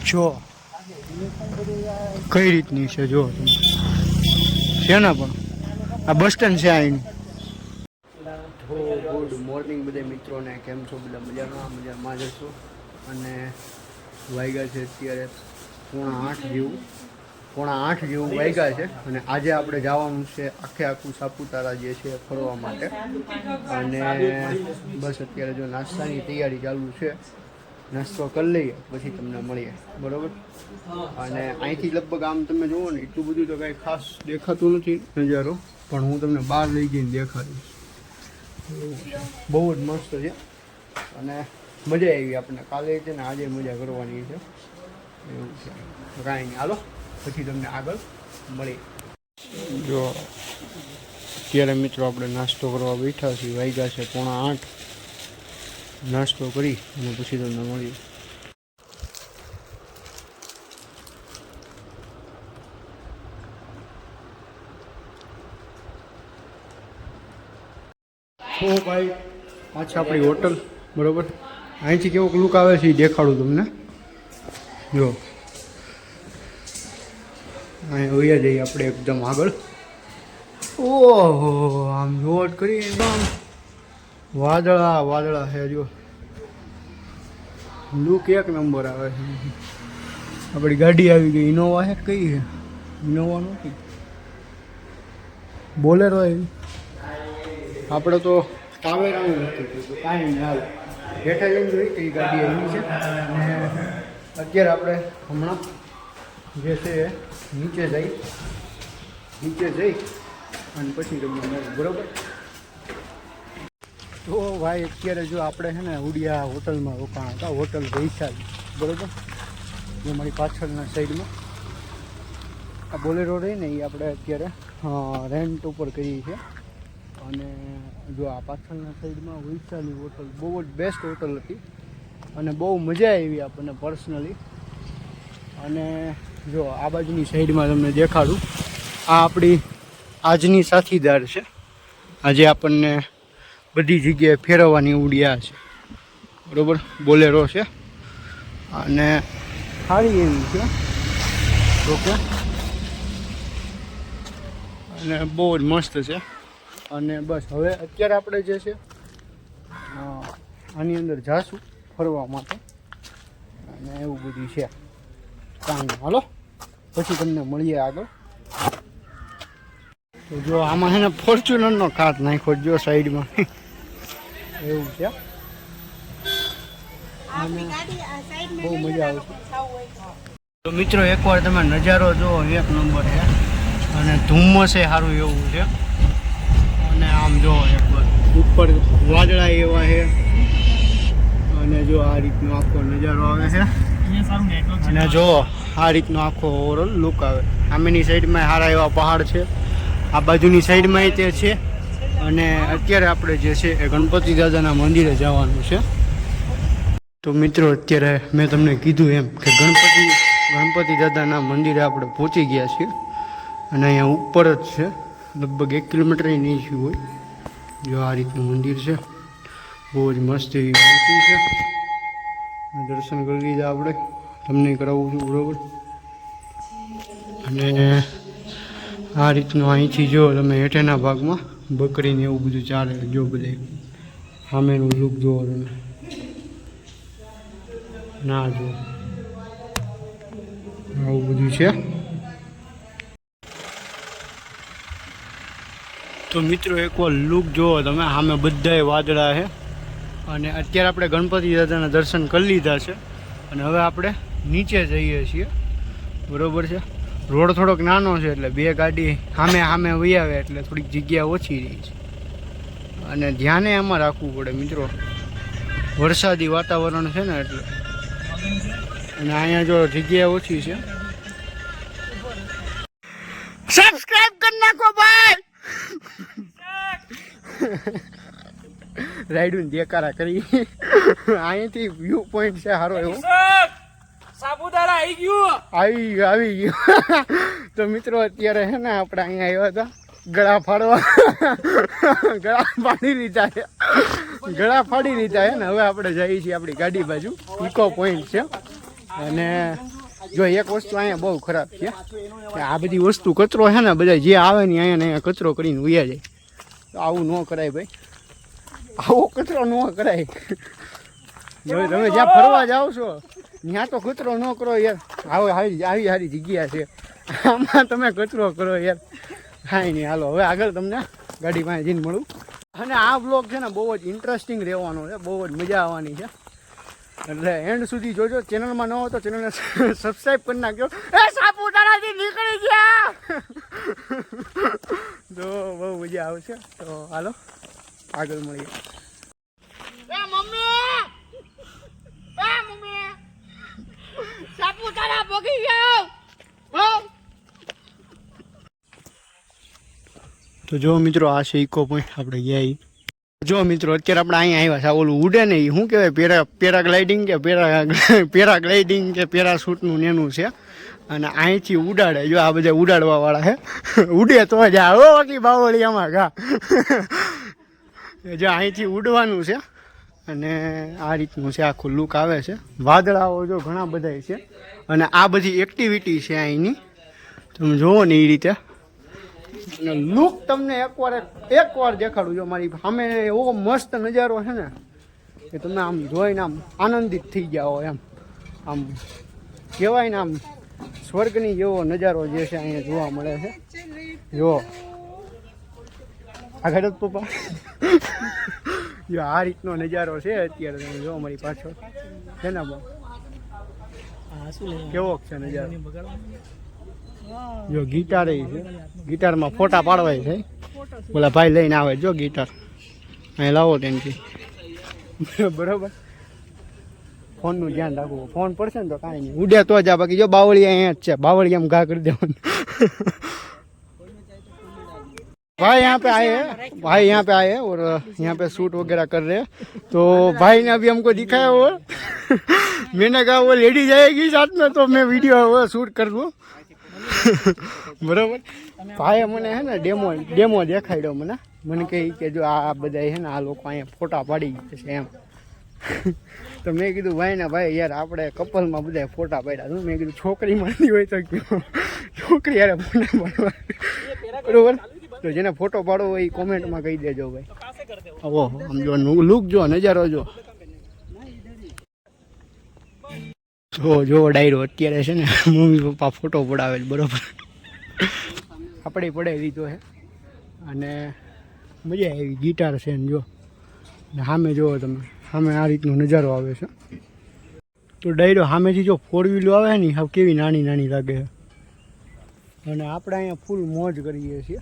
જો કઈ રીતની છે જો તમે છે ને પણ આ બસ સ્ટેન્ડ છે અહીંનું. ગુડ મોર્નિંગ બધા મિત્રોને, કેમ છો બધા? મજામાં જશો. અને વાગ્યા છે અત્યારે 7:45 જેવું વાગ્યા છે. અને આજે આપણે જવાનું છે આખું સાપુતારા જે છે ફરવા માટે. અને બસ અત્યારે જો નાસ્તાની તૈયારી ચાલુ છે. નાસ્તો કરી લઈએ પછી તમને મળીએ, બરાબર? અને અહીંથી લગભગ આમ તમે જુઓ ને એટલું બધું તો કાંઈ ખાસ દેખાતું નથી નજારો, પણ હું તમને બહાર લઈ જઈને દેખાડીશ. બહુ જ મસ્ત છે અને મજા આવી આપણને. કાલે છે ને આજે મજા કરવાની છે એવું છે. કાંઈ નહીં, હાલો પછી તમને આગળ મળીએ. જો અત્યારે મિત્રો આપણે નાસ્તો કરવા બેઠા છીએ. વાગ્યા છે 7:45. નાસ્તો કરી અને પછી તમને મળીએ. તો ભાઈ પાછા આપણી હોટલ, બરાબર? અહીંથી કેવો લુક આવે છે એ દેખાડું તમને. જો અહીં વયા જઈએ આપણે એકદમ આગળ. ઓહો, આમ જોટ કરી એકદમ વાદળા છે. જો લુક એક નંબર આવે છે. આપણી ગાડી આવી ગઈ. ઇનોવા છે? કઈ છે? ઇનોવા નથી, બોલેરો એવી. આપણે તો ટાવેરાનું નથી તો કાંઈ નહીં, હાલ હેઠા જઈને જોઈ કઈ ગાડી એવી છે. અને અત્યારે આપણે હમણાં જે છે નીચે જઈ અને પછી તમને બરાબર. તો ભાઈ અત્યારે જો આપણે છે ને ઉડિયા હોટલમાં રોકાણ હતા. હોટલ વૈશાલી, બરાબર? જે મારી પાછળના સાઈડમાં આ બોલેરો રહી ને એ આપણે અત્યારે રેન્ટ ઉપર કરીએ છીએ. અને જો આ પાછળના સાઈડમાં વૈશાલી હોટલ બહુ જ બેસ્ટ હોટલ હતી અને બહુ મજા આવી આપણને પર્સનલી. અને જો આ બાજુની સાઈડમાં તમને દેખાડું, આ આપણી આજની સાથીદાર છે. આજે આપણને બધી જગ્યાએ ફેરવવાની ઉડિયા છે, બરાબર? બોલેરો છે અને સારી એવી છે. ઓકે, અને બહુ જ મસ્ત છે. અને બસ હવે અત્યારે આપણે જે છે આની અંદર જાશું ફરવા માટે અને એવું બધું છે. કાંઈ હાલો પછી તમને મળીએ આગળ. તો જો આમાં છે ને ફોર્ચ્યુનરનો કાચ નાખ્યો જો સાઈડમાં એવું છે. અને બહુ મજા આવે છે. તો મિત્રો એકવાર તમે નજારો જુઓ, એક નંબર છે. અને ધુમ્મસે સારું એવું છે. અને આમ જો એકવાર ઉપર વાદળા એવા છે. અને જો આ રીતનો આખો નજારો આવે છે. અને જો આ રીતનો આખો ઓવરઓલ લુક આવે. સામેની સાઈડમાં સારા એવા પહાડ છે, આ બાજુની સાઈડમાં તે છે. અને અત્યારે આપણે જે છે એ ગણપતિ દાદાના મંદિરે જવાનું છે. તો મિત્રો અત્યારે મેં તમને કીધું એમ કે ગણપતિ દાદાના મંદિરે આપણે પહોંચી ગયા છીએ. અને અહીંયા ઉપર જ છે, લગભગ 1 કિલોમીટર નહીં થયું હોય. જો આ રીતનું મંદિર છે, બહુ જ મસ્ત એવી મૂર્તિ છે. દર્શન કરી લીધા આપણે, તમને કરાવું છું, બરાબર? અને આ રીતનું અહીંથી જો તમે હેઠેના ભાગમાં બકરીને એવું બધું ચાલે. જો બધે સામેનું લુક જુઓ તમે, ના જો આવું બધું છે. તો મિત્રો એકવાર લુક જુઓ તમે, સામે બધાય વાદળા છે. અને અત્યારે આપણે ગણપતિ દાદાના દર્શન કરી લીધા છે અને હવે આપણે નીચે જઈએ છીએ, બરાબર છે? રોડ થોડોક નાનો છે એટલે બે ગાડી સામે વહી આવે એટલે થોડીક જગ્યા ઓછી રહી છે. અને ધ્યાને આમાં રાખવું પડે મિત્રો, વરસાદી વાતાવરણ છે ને એટલે. અને અહીંયા જો જગ્યા ઓછી છે. સબસ્ક્રાઇબ કરી નાખો ભાઈ. રાઈડું દેકારા કરી. અહીંથી વ્યૂ પોઈન્ટ છે સારો એવો. સાપુતારા આવી ગયું. તો મિત્રો અત્યારે છે ને આપણે અહીંયા આવ્યા હતા ગળા ફાડવા. ગળા ફાડી લીધા છે ને હવે આપણે જઈએ છીએ આપણી ગાડી બાજુ. ઇકો પોઈન્ટ છે અને જો એક વસ્તુ અહીંયા બહુ ખરાબ છે કે આ બધી વસ્તુ કચરો છે ને બધા જે આવે ને અહીંયા કચરો કરીને ઉયા જાય. તો આવું ન કરાય ભાઈ, આવો કચરો ન કરાય. તમે જ્યાં ફરવા જાઓ છો ત્યાં તો કચરો ન કરો યાર. આવી સારી જગ્યા છે, આમાં તમે કચરો કરો યાર. કાંઈ નહીં, હાલો હવે આગળ તમને ગાડી પાસે જઈને મળું. અને આ બ્લોગ છે ને બહુ જ ઇન્ટરેસ્ટિંગ રહેવાનો છે, બહુ જ મજા આવવાની છે. એટલે એન્ડ સુધી જોજો. ચેનલમાં ન હોય તો ચેનલને સબસ્ક્રાઈબ કરી નાખજો. એ સાપુતારાથી નીકળી ગયા તો બહુ મજા આવશે. તો હાલો આગળ મળીએ. સાપુતારા પગી જાઓ. તો જો મિત્રો આ છે ઇકો પોઈન્ટ આપણે ગયા. જો મિત્રો અત્યારે આપણે અહીંયા આવ્યા છે. ઓલું ઉડે ને શું કહેવાય, પેરાગ્લાઇડિંગ કે પેરાગ્લાઇડિંગ કે પેરાશૂટનું નેનું છે. અને અહીંથી ઉડાડે. જો આ બધા ઉડાડવા વાળા છે. ઉડે તો જ આવો બાકી બાવળિયામાં ઘા. જો અહીંથી ઉડવાનું છે અને આ રીતનું છે આખું લુક આવે છે. વાદળાઓ જો ઘણા બધા છે અને આ બધી એક્ટિવિટી છે અહીંની. તમે જુઓ ને એ રીતે લુક તમને એકવાર દેખાડું. જો મારી સામે એવો મસ્ત નજારો છે ને કે તમે આમ જોઈને આમ આનંદિત થઈ જાઓ. એમ આમ કહેવાય ને આમ સ્વર્ગની જેવો નજારો જે છે અહીંયા જોવા મળે છે. જો આગળ પપ્પા જો આ રીતનો નજારો છે અત્યારે. તમે જો મારી પાછળ છે ને બહુ કેવો છે નજારો. જો ગિટાર છે, ગિટારમાં ફોટા પાડવાય છે. બોલા ભાઈ લઈને આવે જો ગિટાર અહીં લાવો તેનથી. બરોબર, ફોનનું ધ્યાન રાખવું. ફોન પડશે ને તો કાંઈ નહીં, ઉડે તો જ. બાકી જો બાવળિયા અહીંયા જ છે, બાવળિયામાં ઘા કરી દેવાનું. भाई यहाँ पे आए हैं, भाई यहाँ पे आए हैं और यहाँ पे शूट वगैरह कर रहे हैं. तो भाई ने अभी हमको दिखाया वो मैंने कहा वो लेडी जाएगी साथ में तो मैं वीडियो शूट कर दूँ. बराबर. ભાઈ મને હે ને ડેમો દેખાડ્યો. મને કહે કે જો આ બધા છે ને આ લોકો અહીંયા ફોટા પાડી ગયા છે એમ. તો મેં કીધું ભાઈ ને ભાઈ યાર આપણે કપલમાં બધા ફોટા પાડ્યા. મેં કીધું છોકરી મળતી હોય તો છોકરી યાર ફોટા પાડવા. બરોબર. તો જેને ફોટો પાડવો હોય એ કોમેન્ટમાં કહી દેજો ભાઈ. ઓહો આમ જો લુક જો નજારો જો જો ડાયરો અત્યારે છે ને મમ્મી પપ્પા ફોટો પડાવે બરોબર. આપણે પડાવી લીધો છે અને મજા આવી. ગિટાર છે ને જો સામે જુઓ તમે, સામે આ રીતનો નજારો આવે છે. તો ડાયરો સામેથી જો 4 વ્હીલો આવે ને હવે કેવી નાની નાની લાગે છે. અને આપણે અહીંયા ફૂલ મોજ કરીએ છીએ,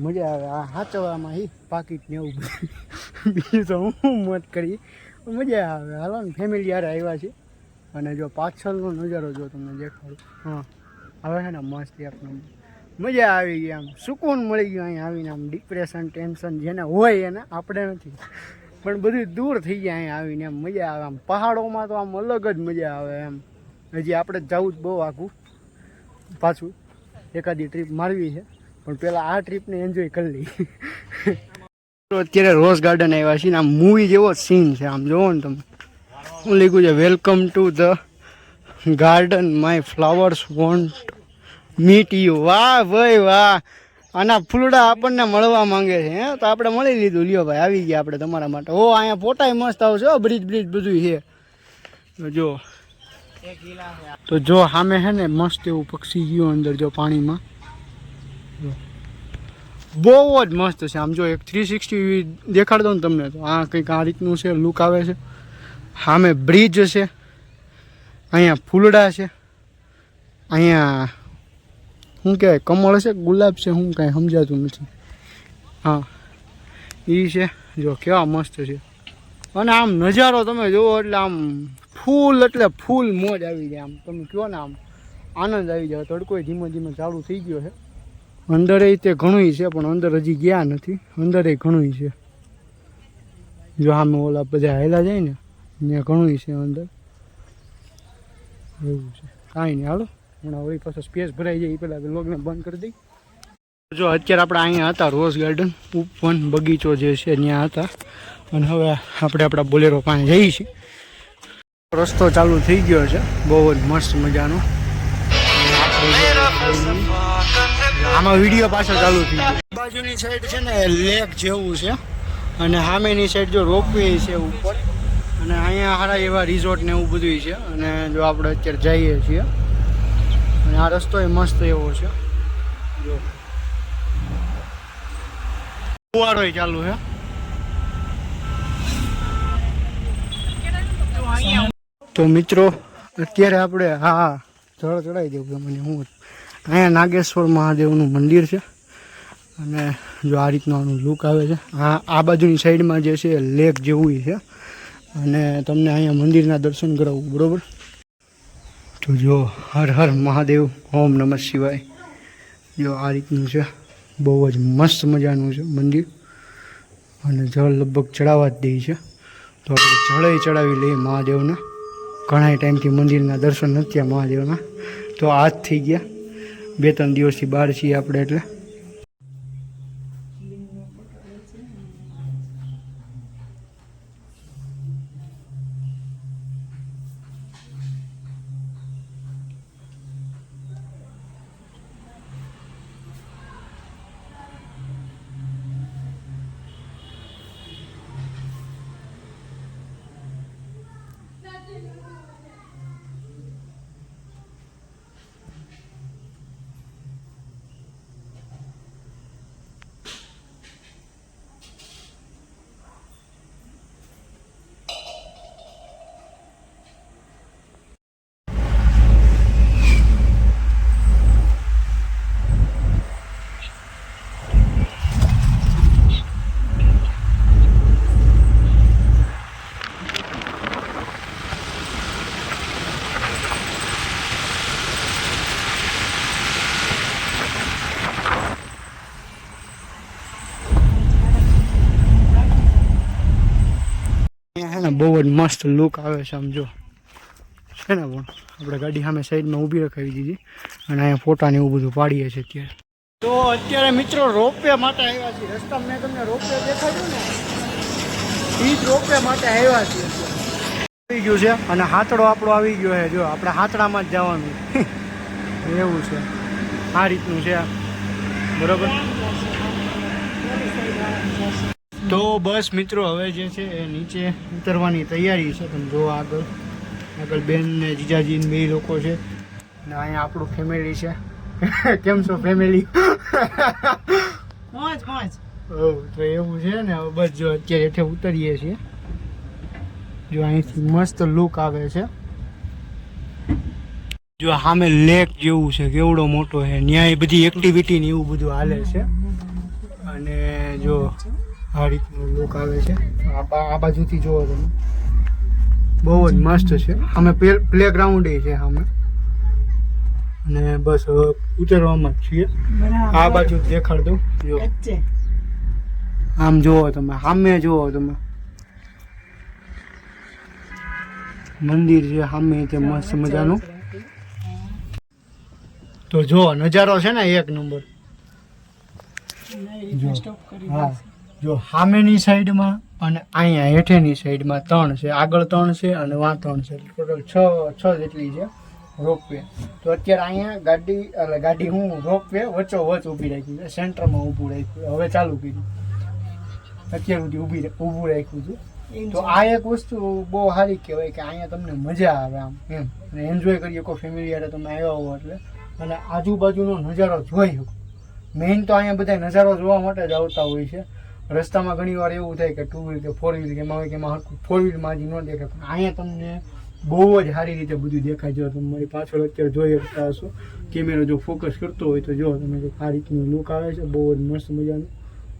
મજા આવે. આ સાચવામાં પાકીટ ને એવું બીજું તો હું મોજ કરીએ, મજા આવે. હાલો ને ફેમિલી યારે આવ્યા છે. અને જો પાછળનો નજારો જો તમને દેખાડું. હા હવે છે ને મસ્ત એક નંબર મજા આવી ગઈ. આમ સુકૂન મળી ગયું અહીંયા આવીને. આમ ડિપ્રેશન ટેન્શન જેને હોય એને, આપણે નથી પણ બધું દૂર થઈ જાય અહીંયા આવીને. એમ મજા આવે. આમ પહાડોમાં તો આમ અલગ જ મજા આવે એમ. હજી આપણે જવું જ બહુ આખું પાછું એકાદી ટ્રીપ મારવી છે પણ પહેલાં આ ટ્રીપને એન્જોય કરી લઈ. અત્યારે રોઝ ગાર્ડન આવ્યા છીએ ને આમ મૂવી જેવો સીન છે. આમ જોવો ને તમે શું લખ્યું છે, welcome to the garden my flowers want meet you. વાહ ભાઈ વાહ. આના ફૂલડા આપણને મળવા માંગે છે. હે તો આપણે મળી લીધું. લ્યો ભાઈ આવી ગયા આપણે તમારા માટે. ઓ અહીંયા ફોટાય મસ્ત આવશે. બ્રિજ બધું છે. તો જો સામે છે ને મસ્ત એવું પક્ષી ગયું અંદર જો પાણીમાં. બહુ જ મસ્ત છે. આમ જો એક 360 દેખાડ દો ને તમને તો આ કંઈક આ રીતનું છે લુક આવે છે. સામે બ્રિજ છે, અહીંયા ફૂલડા છે, અહીંયા શું કહેવાય કમળ છે ગુલાબ છે શું કાંઈ સમજાતું નથી. હા એ છે જો કેવા મસ્ત છે. અને આમ નજારો તમે જુઓ એટલે આમ ફૂલ એટલે ફૂલ મોજ આવી જાય. આમ તમે કહો ને આમ આનંદ આવી જાય. તડકો ધીમે ધીમે ચાલુ થઈ ગયો છે. અંદરે તે ઘણું છે પણ અંદર હજી ગયા નથી. અંદરે ઘણું છે. જો આમે ઓલા બધા હેલા જાય ને ત્યાં ઘણું છે અંદર. એવું છે કાંઈ નહીં. હાલો હમણાં વળી પાછો સ્પેસ ભરાઈ જાય એ પહેલાં લોગને બંધ કરી દઈ. જો અત્યારે આપણે અહીંયા હતા રોઝ ગાર્ડન ઉપવન બગીચો જે છે ત્યાં હતા. અને હવે આપણે આપણા બોલેરો પાસે જઈએ છીએ. રસ્તો ચાલુ થઈ ગયો છે, બહુ જ મસ્ત મજાનો. આમાં વિડીયો પાછો ચાલુ થઈ ગયો. બાજુની સાઈડ છે ને લેક જેવું છે, અને સામેની સાઈડ જો રોપવે છે ઉપર, અને અહીંયા સારા એવા રિઝોર્ટ ને એવું બધું છે. અને જો આપણે અત્યારે જઈએ છીએ, અને આ રસ્તો એ મસ્ત એવો છે. જો ફુવારો ચાલુ છે. તો મિત્રો અત્યારે આપણે જળ ચડાવી દેવું કે મને હું અહીંયા નાગેશ્વર મહાદેવનું મંદિર છે, અને જો આ રીતનું આનું લુક આવે છે. આ બાજુની સાઈડમાં જે છે લેક જેવું છે, અને તમને અહીંયા મંદિરના દર્શન કરાવવું, બરાબર. તો જો હર હર મહાદેવ, ઓમ નમઃ શિવાય. જો આ રીતનું છે, બહુ જ મસ્ત મજાનું છે મંદિર, અને જળ લગભગ ચડાવવા જ દે છે. તો આપણે જળે ચડાવી લઈએ મહાદેવના. ઘણા ટાઈમથી મંદિરના દર્શન નથી થયા મહાદેવના, તો આજ થઈ ગયા. 2-3 દિવસથી બહાર છીએ આપણે એટલે. બહુ જ મસ્ત લુક આવે છે આમ જો છે ને. પણ આપણે ગાડી સામે સાઈડમાં ઊભી રખાવી દીધી, અને અહીંયા ફોટા ને એવું બધું પાડીએ છીએ અત્યારે. તો અત્યારે મિત્રો રોપવે માટે આવ્યા છીએ. રસ્તામાં મેં તમને રોપવે દેખાડ્યું ને, એ જ રોપવે માટે આવ્યા છીએ. આવી ગયું છે, અને હાથડો આપણો આવી ગયો છે. જો આપણે હાથડામાં જ જવાનું એવું છે. આ રીતનું છે, બરોબર. તો બસ મિત્રો હવે જે છે એ નીચે ઉતરવાની તૈયારી છે. તમે જો આગળ બેન ને જીજાજી ને 2 લોકો છે, ને અહીંયા આપણું ફેમિલી છે. કેમ છો ફેમિલી? તો એવું છે ને. હવે બસ જો અત્યારે હેઠે ઉતરીએ છીએ. જો અહીંથી મસ્ત લુક આવે છે. જો સામે લેક જેવું છે, કેવડો મોટો છે. ન્યાય બધી એક્ટિવિટી ને એવું બધું હાલે છે. અને જો આ રીતનું લુક આવે છે. આ બાજુથી જોવો તમે, બહુ જ મસ્ત છે. અમે પ્લે ગ્રાઉન્ડ છે અમે, અને બસ ઉતરવામાં જ છીએ. આ બાજુ દેખાડ દઉં. જો આમ જોવો તમે, સામે જોવો તમે, મંદિર છે સામે તે મસ્ત મજાનું. તો જો નજારો છે ને એક નંબર. હા, જો સામેની સાઈડમાં અને અહીંયા હેઠેની સાઈડમાં 3 છે. આગળ 3 છે અને વાં 3 છે. ટોટલ 6 જેટલી છે રોપવે. તો અત્યારે અહીંયા ગાડી હું રોપવે વચ્ચોવચ્ચ ઊભી રાખી છે, સેન્ટરમાં ઊભું રાખ્યું. હવે ચાલુ કર્યું, અત્યાર સુધી ઊભું રાખ્યું હતું. તો આ એક વસ્તુ બહુ સારી કહેવાય કે અહીંયા તમને મજા આવે આમ એમ, અને એન્જોય કરી શકો ફેમિલી હારે તમે આવ્યા હો એટલે. અને આજુબાજુનો નજારો જોઈ શકો. મેઇન તો અહીંયા બધા નજારો જોવા માટે જ આવતા હોય છે. રસ્તામાં ઘણી વાર એવું થાય કે 2 વ્હીલ કે 4 વ્હીલ કે એમાં હોય કે એમાં 4 વ્હીલમાં હજી ન દેખાય, પણ અહીંયા તમને બહુ જ સારી રીતે બધું દેખાય. જો તમે મારી પાછળ અત્યારે જોઈ શકતા હશો, કેમેરો જો ફોકસ કરતો હોય તો જો તમે આ રીતનું લુક આવે છે, બહુ જ મસ્ત મજાનું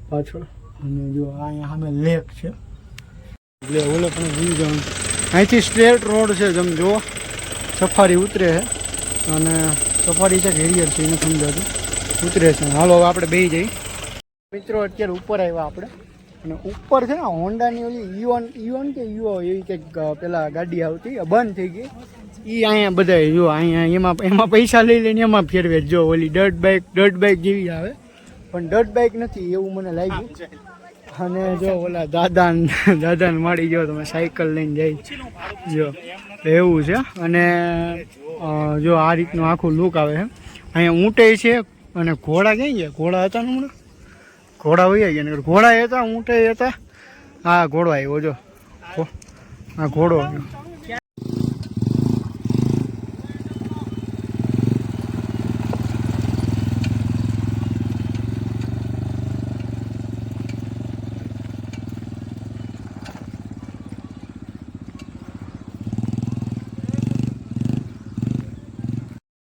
પાછળ. અને જો અહીંયા સામે લેક છે, એટલે ઓલો પણ ભૂલી જવાનું. અહીંથી સ્ટ્રેટ રોડ છે, તમે જુઓ. સફારી ઉતરે છે, અને સફારી છે ઘેરિયર છે, એને સમજાતું ઉતરે છે. હાલો હવે આપણે બેસી જઈએ. મિત્રો અત્યારે ઉપર આવ્યા આપણે, અને ઉપર છે ને હોન્ડાની ઓલી ઈઓન કે યુઓ એવી કંઈક પેલા ગાડી આવતી, બંધ થઈ ગઈ. એ અહીંયા બધા જો અહીંયા એમાં પૈસા લઈ લઈને એમાં ફેરવે. જો ઓલી ડર્ટ બાઇક જેવી આવે, પણ ડર્ટ બાઇક નથી એવું મને લાગ્યું. અને જો ઓલા દાદાને મળી ગયો તમે સાયકલ લઈને જાય જો એવું છે. અને જો આ રીતનું આખું લુક આવે છે. અહીંયા ઊંટે છે અને ઘોડા ક્યાં ગયા? ઘોડા હતા ને હમણાં ઘોડા વહી ગયા ને ઘોડા હતા ઊંટે હતા. હા ઘોડો આવ્યો જો આ ઘોડો આવ્યો.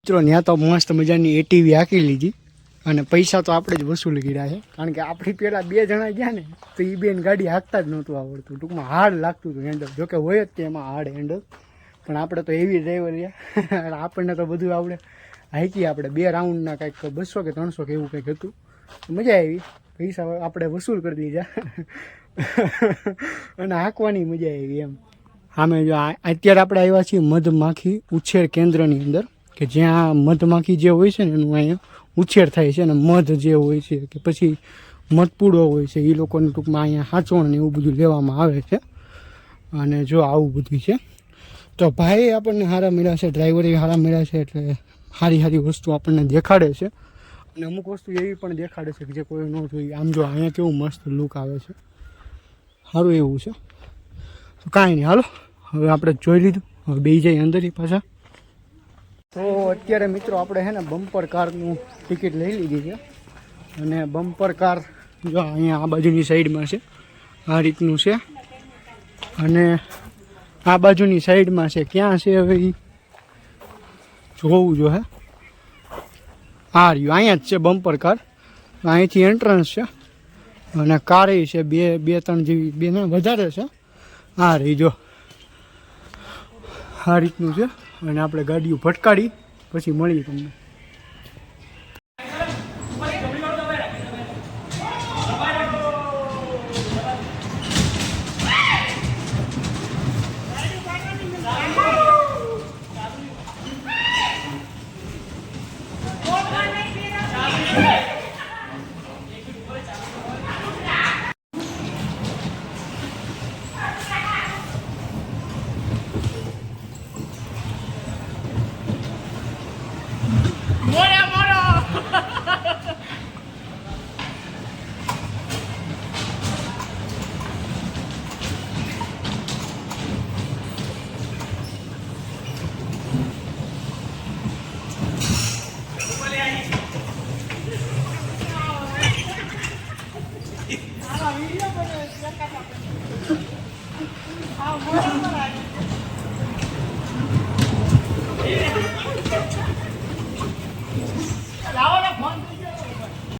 મિત્રો ત્યાં તો મસ્ત મજાની એટીવી હાંકી લીધી અને પૈસા તો આપણે જ વસૂલ કર્યા છે. કારણ કે આપણી પહેલાં 2 જણા ગયા ને તો એ બેન ગાડી હાંકતા જ નહોતું આવડતું. ટૂંકમાં હાર્ડ લાગતું હતું હેન્ડલ. જોકે હોય જ તેમાં હાર્ડ હેન્ડલ પણ આપણે તો એવી ડ્રાઈવર રહ્યા આપણને તો બધું આવડે. હાંકી આપણે 2 રાઉન્ડના કંઈક 200 કે 300 કે એવું કંઈક હતું. મજા આવી. પૈસા આપણે વસૂલ કરી દીધા અને હાંકવાની મજા આવી એમ. સામે જો અત્યારે આપણે આવ્યા છીએ મધમાખી ઉછેર કેન્દ્રની અંદર કે જ્યાં મધમાખી જે હોય છે ને એનું અહીંયા ઉછેર થાય છે. અને મધ જે હોય છે કે પછી મધપૂડો હોય છે એ લોકોને ટૂંકમાં અહીંયા હાંચવણ ને એવું બધું લેવામાં આવે છે. અને જો આવું બધું છે તો ભાઈ આપણને સારા મળ્યા છે, ડ્રાઈવરે સારા મળ્યા છે એટલે સારી વસ્તુ આપણને દેખાડે છે. અને અમુક વસ્તુ એવી પણ દેખાડે છે કે જે કોઈ ન જોઈએ. આમ જો અહીંયા કેવું મસ્ત લુક આવે છે, સારું એવું છે. તો કાંઈ નહીં, હાલો હવે આપણે જોઈ લીધું, હવે બેસી જાય અંદર પાછા. તો અત્યારે મિત્રો આપણે છે ને બમ્પર કારનું ટિકિટ લઈ લીધી છે. અને બમ્પર કાર જો અહીંયા આ બાજુની સાઈડમાં છે, આ રીતનું છે. અને આ બાજુની સાઈડમાં છે, ક્યાં છે હવે એ જોવું જો હે. આ રહ્યું અહીંયા જ છે બમ્પર કાર. અહીંથી એન્ટ્રન્સ છે અને કાર છે 2-3 જેવી, 2 ના વધારે છે. આ રહી જો આ રીતનું છે. અને આપણે ગાડીઓ ભટકાડી પછી મળીએ તમને. What